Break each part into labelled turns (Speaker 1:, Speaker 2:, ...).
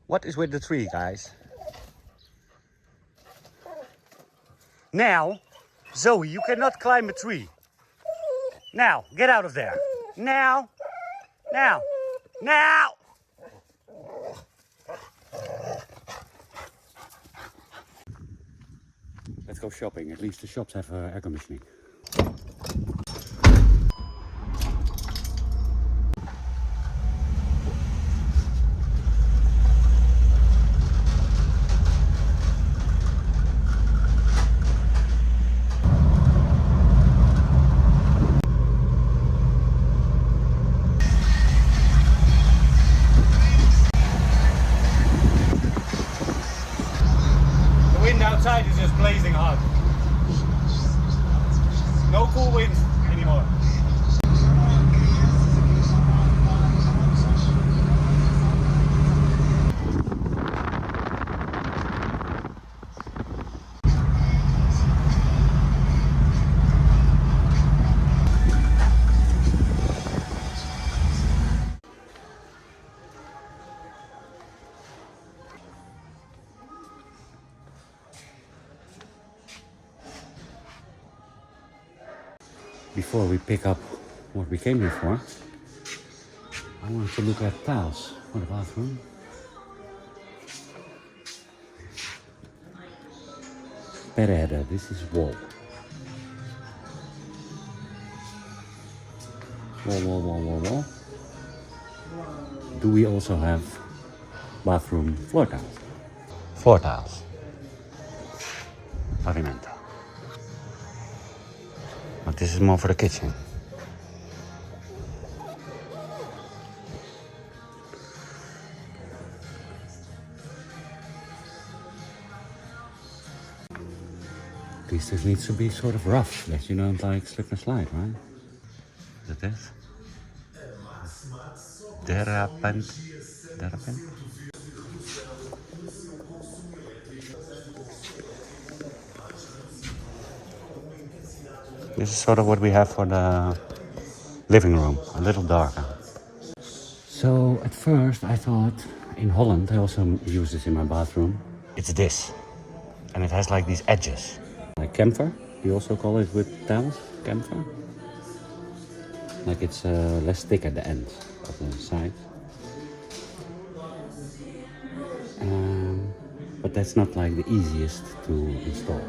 Speaker 1: What is with the tree, guys? Now, Zoe, you cannot climb a tree. Now, get out of there. Now. Now. Now. Let's go shopping. At least the shops have air conditioning. The wind outside is just blazing hot. No cool wind anymore. Before we pick up what we came here for, I want to look at tiles for the bathroom. Pereda, this is wall. Wall. Do we also have bathroom floor tiles? Floor tiles. Pavimento. But this is more for the kitchen. At least this needs to be sort of rough, that you don't like slip and slide, right? Is it this? Derapent. This is sort of what we have for the living room, a little darker. So at first I thought in Holland, I also use this in my bathroom. It's this, and it has like these edges. Like camphor, you also call it with tiles, camphor. Like it's less thick at the end of the side. But that's not like the easiest to install.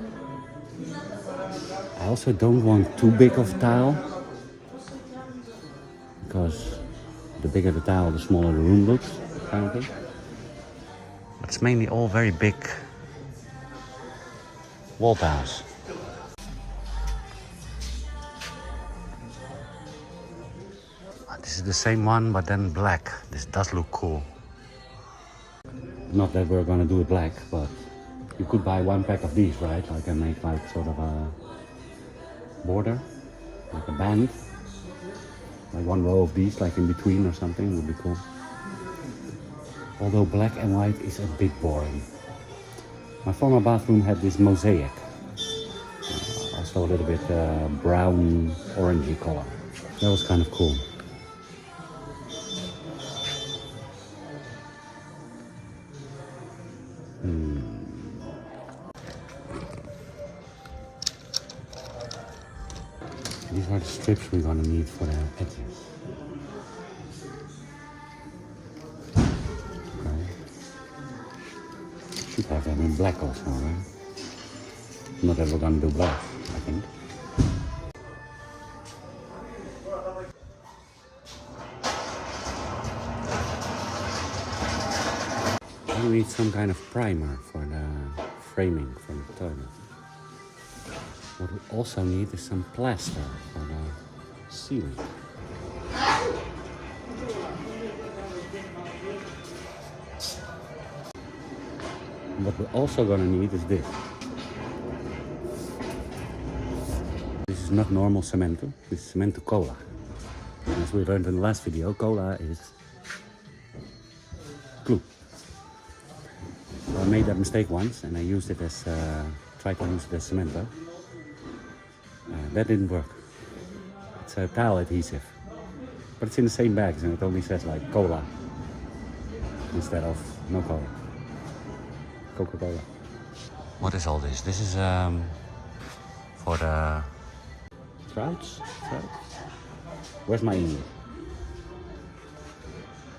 Speaker 1: I also don't want too big of a tile, because the bigger the tile, the smaller the room looks, apparently. But it's mainly all very big wall tiles. This is the same one, but then black. This does look cool. Not that we're gonna do it black, but you could buy one pack of these, right? Like and make like sort of a border, like a band, like one row of these, like in between or something, would be cool. Although black and white is a bit boring. My former bathroom had this mosaic, also a little bit brown, orangey color. That was kind of cool. These are the strips we're gonna need for the edges. Okay. Should have them in black also, right? Not that we're gonna do black, I think. We need some kind of primer for the framing for the toilet. What we also need is some plaster for the ceiling. What we're also gonna need is this. This is not normal cemento, this is cemento cola. And as we learned in the last video, cola is glue. So I made that mistake once and I used it as, tried to use it as cemento. That didn't work. It's a tile adhesive, but it's in the same bags and it only says like cola instead of No cola. Coca-Cola. What is all this? This is for the trouts? Where's my eel?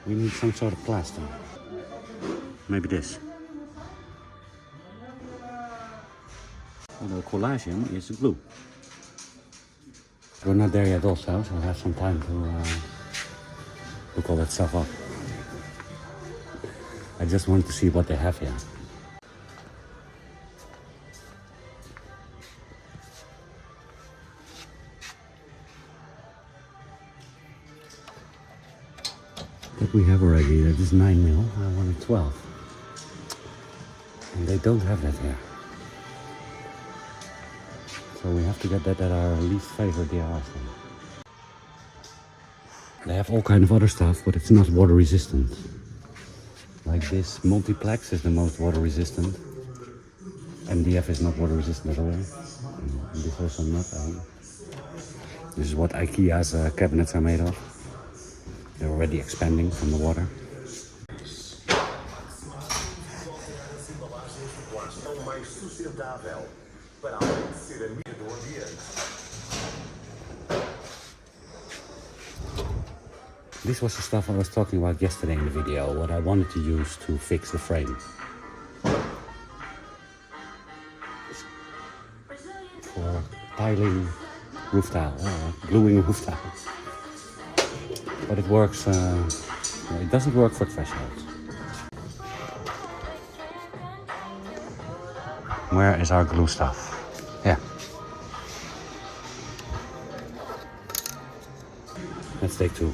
Speaker 1: We need some sort of plaster. Maybe this. The collagen is glue. We're not there yet also, so I have some time to look all that stuff up. I just want to see what they have here. That we have already, that is 9 mil, I wanted 12. And they don't have that here. So we have to get that at our least favorite DIY store. They have all kind of other stuff, but it's not water resistant. Like this multiplex is the most water resistant. MDF is not water resistant at all. And this also not. This is what IKEA's cabinets are made of. They're already expanding from the water. This was the stuff I was talking about yesterday in the video, what I wanted to use to fix the frame. For tiling roof tile, gluing roof tile. But it works, it doesn't work for thresholds. Where is our glue stuff? Yeah. Let's take two.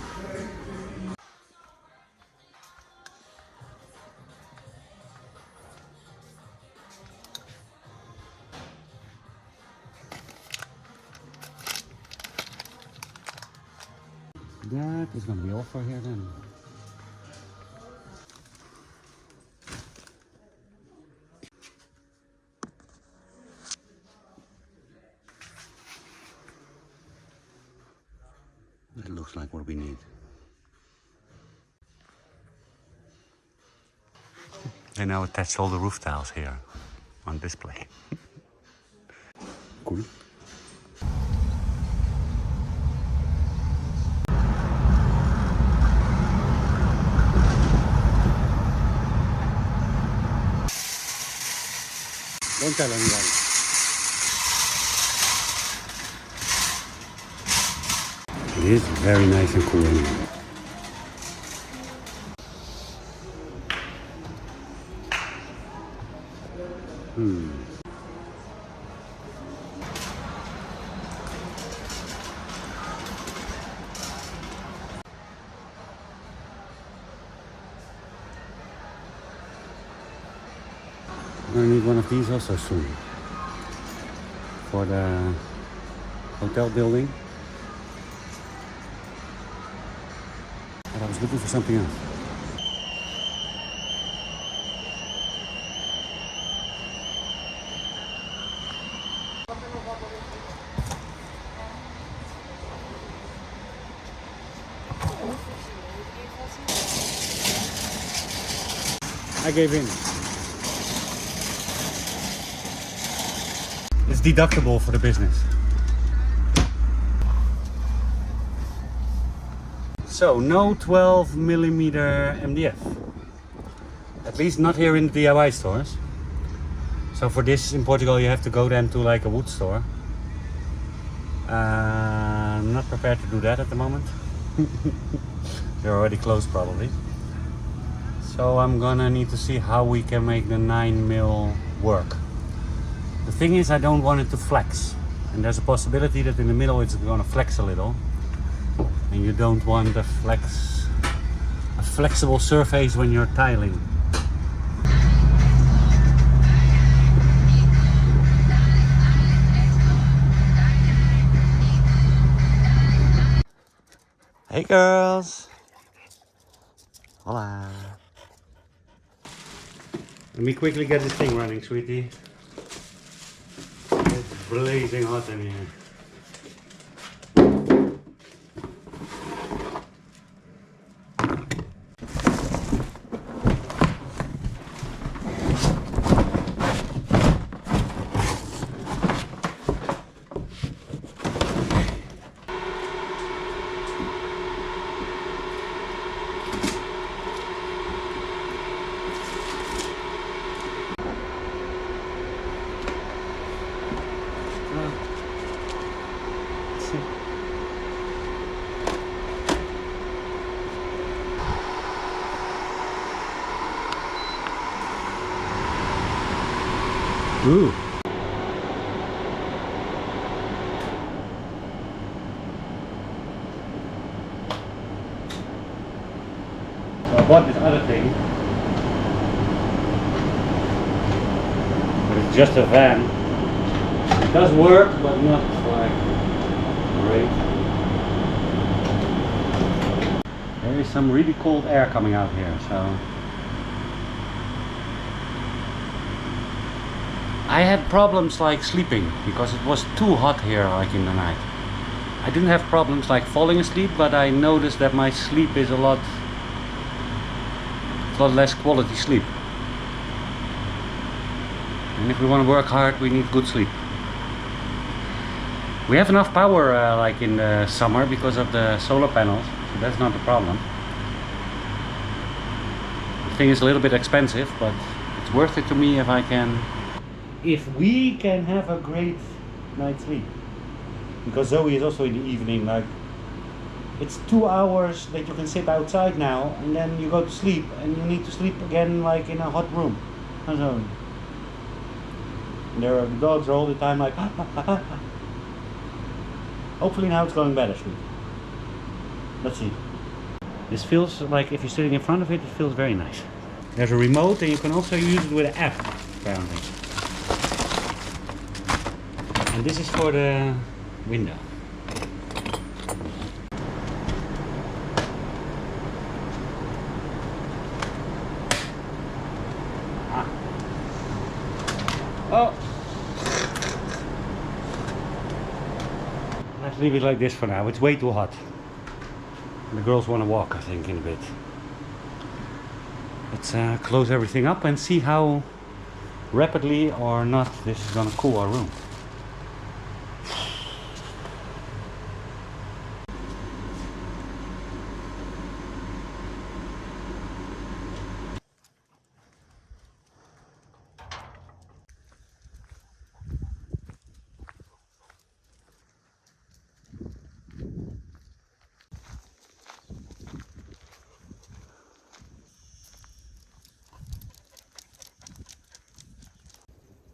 Speaker 1: That is going to be all for here then. That looks like what we need. They now attach all the roof tiles here on display. Cool. Don't tell anybody. It is very nice and cool in here. I'm gonna need one of these also soon for the hotel building. But I was looking for something else. I gave in. It's deductible for the business. So no 12mm MDF. At least not here in the DIY stores. So for this in Portugal you have to go then to like a wood store. I'm not prepared to do that at the moment. They're already closed probably. So I'm gonna need to see how we can make the 9mm work. The thing is, I don't want it to flex. And there's a possibility that in the middle it's gonna flex a little. And you don't want a flexible surface when you're tiling. Hey girls! Hola! Let me quickly get this thing running, sweetie. It's blazing hot in here. Ooh. So I bought this other thing. But it's just a van. It does work, but not like great. There is some really cold air coming out here, so I had problems like sleeping because it was too hot here like in the night. I didn't have problems like falling asleep, but I noticed that my sleep is a lot less quality sleep. And if we want to work hard, we need good sleep. We have enough power like in the summer because of the solar panels, so that's not the problem. The thing is a little bit expensive, but it's worth it to me if we can have a great night's sleep. Because Zoe is also in the evening, like it's 2 hours that you can sit outside now, and then you go to sleep, and you need to sleep again like in a hot room. Huh, Zoe? And the dogs are all the time like Hopefully now it's going better, sweet. Let's see. This feels like if you're sitting in front of it, it feels very nice. There's a remote, and you can also use it with an app, apparently. And this is for the window. Oh! Let's leave it like this for now. It's way too hot. The girls want to walk, I think, in a bit. Let's close everything up and see how rapidly or not this is going to cool our room.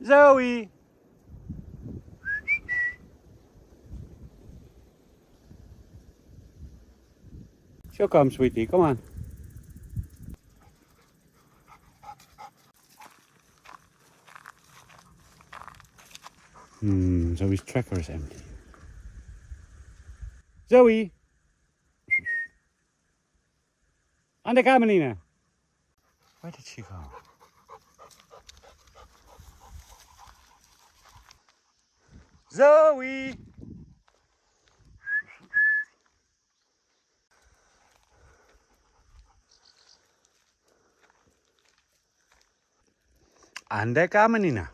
Speaker 1: Zoe! She'll come, sweetie. Come on. Zoe's tracker is empty. Zoe! Aan de kamerine. Where did she go? Zoe! Aan de kamerine.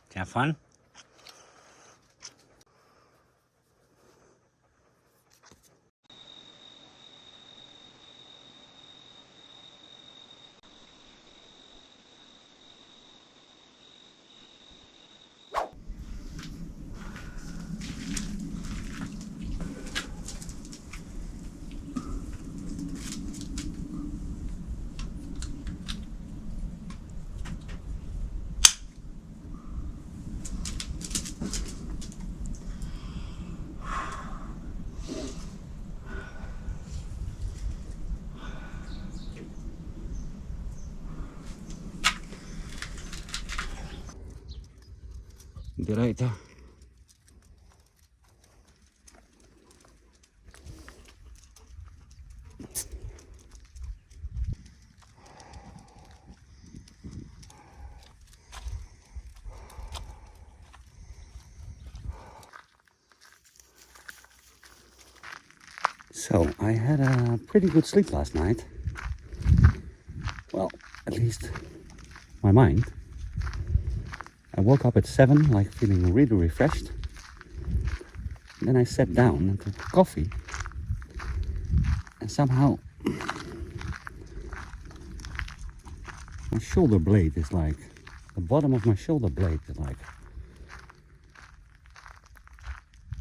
Speaker 1: Did you have fun? Direita. So, I had a pretty good sleep last night. Well, at least my mind. I woke up at 7, like feeling really refreshed. And then I sat down and took coffee. And somehow my shoulder blade is like, the bottom of my shoulder blade is like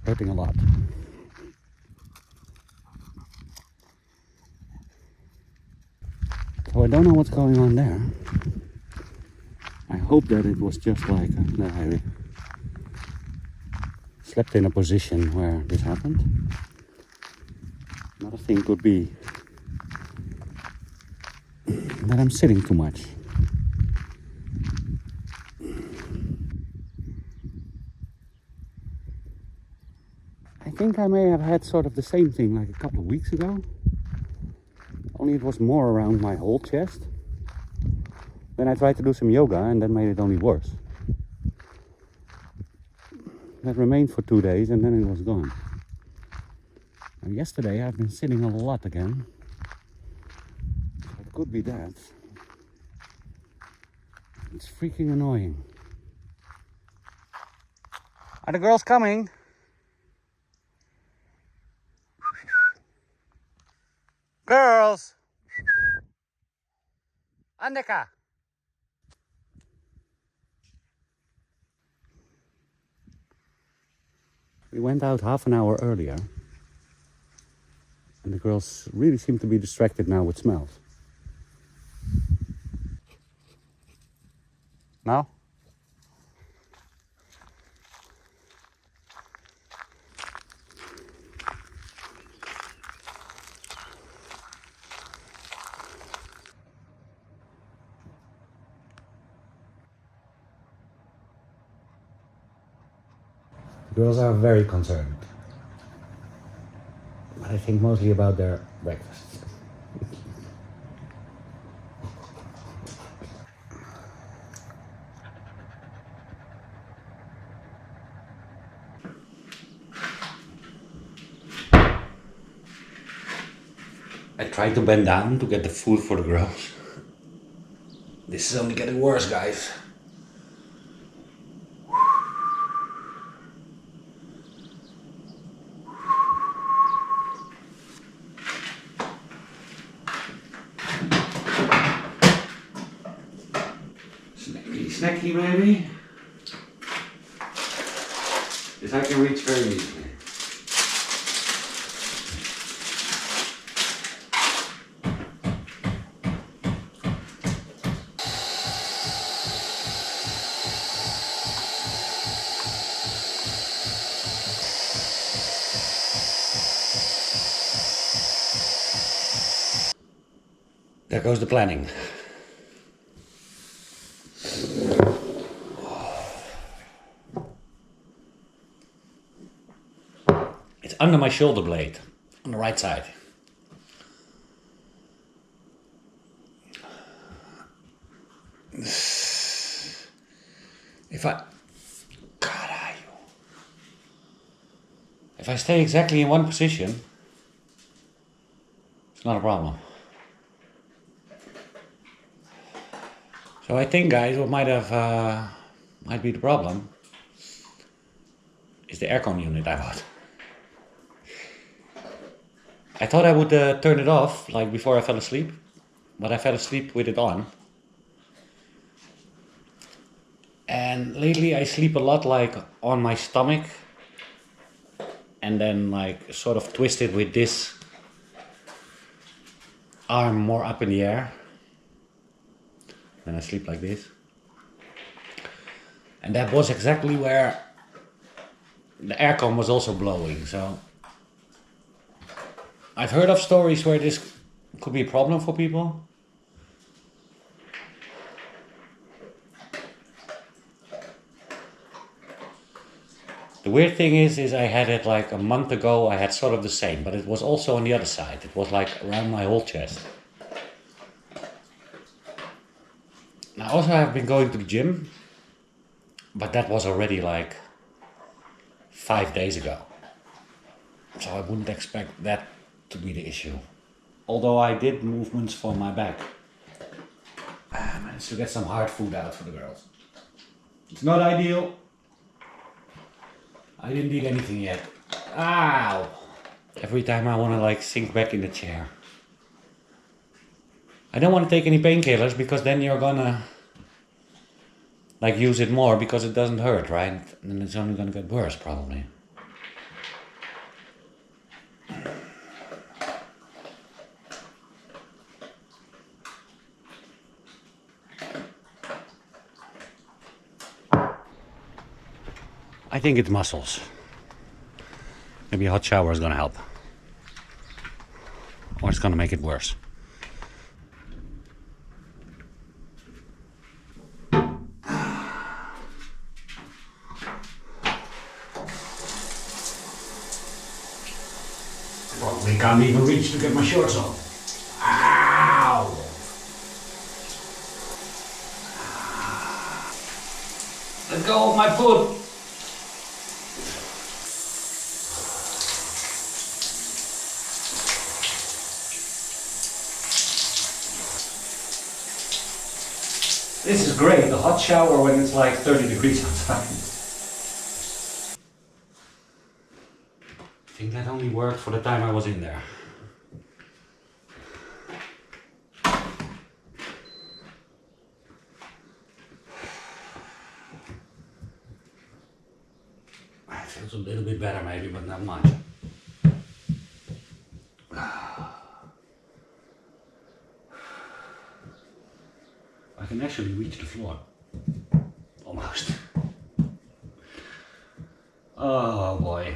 Speaker 1: hurting a lot. So I don't know what's going on there. I hope that it was just like that I slept in a position where this happened. Another thing could be that I'm sitting too much. I think I may have had sort of the same thing like a couple of weeks ago. Only it was more around my whole chest. Then I tried to do some yoga and that made it only worse. That remained for 2 days and then it was gone. And yesterday I've been sitting a lot again. So it could be that. It's freaking annoying. Are the girls coming? Girls! Andeka! We went out half an hour earlier. And the girls really seem to be distracted now with smells. Now? The girls are very concerned. But I think mostly about their breakfast. I tried to bend down to get the food for the girls. This is only getting worse, guys. Snacky, snacky, maybe. This I can reach very easily. There goes the planning. It's under my shoulder blade, on the right side. If I stay exactly in one position, it's not a problem. So I think, guys, what might be the problem is the aircon unit I bought. I thought I would turn it off like before I fell asleep, but I fell asleep with it on. And lately I sleep a lot like on my stomach and then like sort of twisted with this arm more up in the air. Then I sleep like this. And that was exactly where the aircon was also blowing, so I've heard of stories where this could be a problem for people. The weird thing is I had it like a month ago, I had sort of the same, but it was also on the other side. It was like around my whole chest. Now also I've been going to the gym, but that was already like 5 days ago. So I wouldn't expect that to be the issue. Although I did movements for my back. I managed to get some hard food out for the girls. It's not ideal. I didn't eat anything yet. Ow! Every time I want to like sink back in the chair. I don't want to take any painkillers because then you're gonna like use it more because it doesn't hurt, right? And it's only gonna get worse probably. I think it's muscles. Maybe a hot shower is gonna help. Or it's gonna make it worse. Probably can't even reach to get my shorts on. Ow! Let go of my foot! This is great, the hot shower when it's like 30 degrees outside. I think that only worked for the time I was in there. It feels a little bit better maybe, but not much. I can actually reach the floor. Almost. Oh boy.